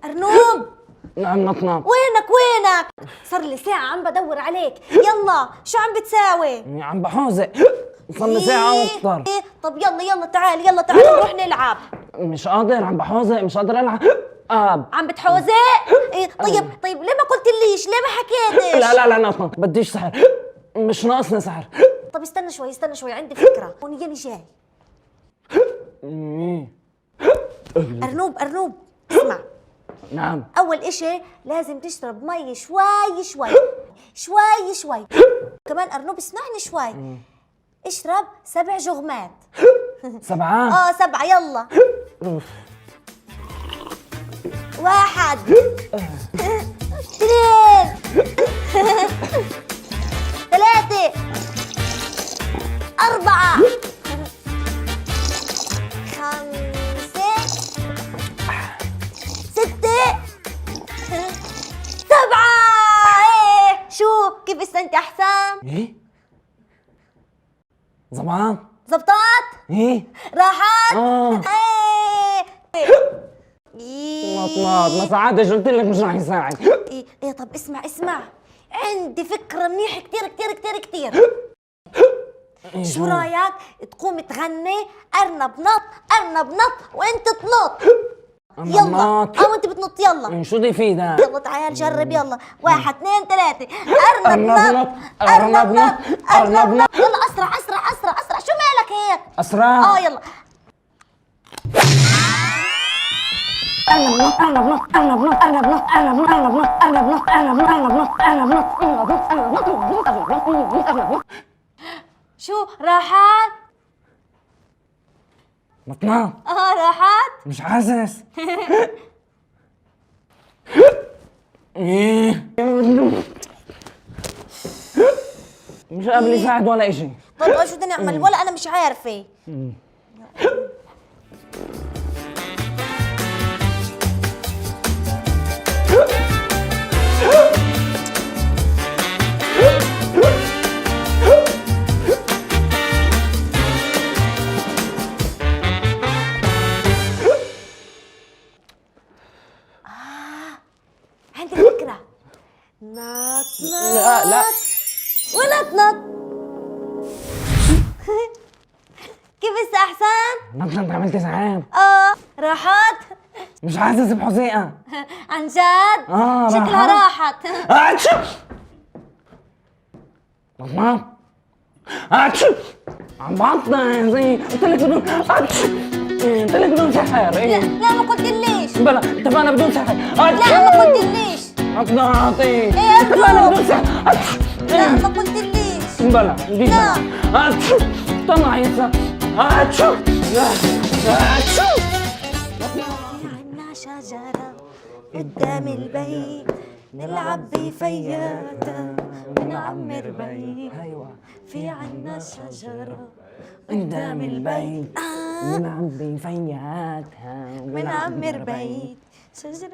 أرنوب نعم نطنط. وينك؟ صار لي ساعة عم بدور عليك، يلا شو عم بتساوي؟ عم بحوزق، صار لي ساعة واكثر. طب يلا تعال نروح نلعب. مش قادر، عم بحوزق، مش قادر العب. عم بتحوزق؟ إيه طيب ليه ما قلتليش؟ ليه ما حكيتش؟ لا نطنط، بديش سحر، مش ناقصنا سحر. طب استنى شوي عندي فكرة، هون ياني جاي. أرنوب اسمع. نعم. أول إشي لازم تشرب مي شوي. كمان أرنوب اسمعني شوي. اشرب 7 جغمات. 7؟ 7 يلا. 1 2 3 4 5 6 7. ايه شو كيف استنت احسن؟ ايه؟ زبطان؟ زبطت؟ ايه؟ راحت؟ نطنط ما ساعدش، قلت لك مش رح يساعد. ايه طب اسمع عندي فكرة منيحة كتير. شو رايك تقوم تغني أرنب نط وانت تنط؟ يلا وانت بتنط يلا. شو دي في ده؟ يلا تعال جرب يلا. 1 2 3 أرنب نط. يلا أسرع شو مالك هيك؟ أسرع؟ يلا. شو راحت؟ نطنط راحت؟ مش حاسس. ايه؟ مش قابل يساعد ولا اشي. طب شو بدنا نعمل؟ ولا أنا مش عارفة. عندي فكرة. نط لا ونط. كيف هسه أحسن؟ نطنط عملت زعام. راحت؟ مش حاسس بحزيقة. عن جد؟ شكلها راحت. نطنط عم بعطل زي قلت لك بدون سحر. لا ما قلتليش. بلا اتفقنا بدون سحر. لا ما قلتليش. نطنطي اتفقنا بدون سحر. لا ما قلتليش. بلا لا. طلع يسا. عنا شجرة قدام البيت نلعب بفياتها ونعمر بيت. في عنا شجرة قدام البيت نلعب بفياتها ونعمر بيت. شجرة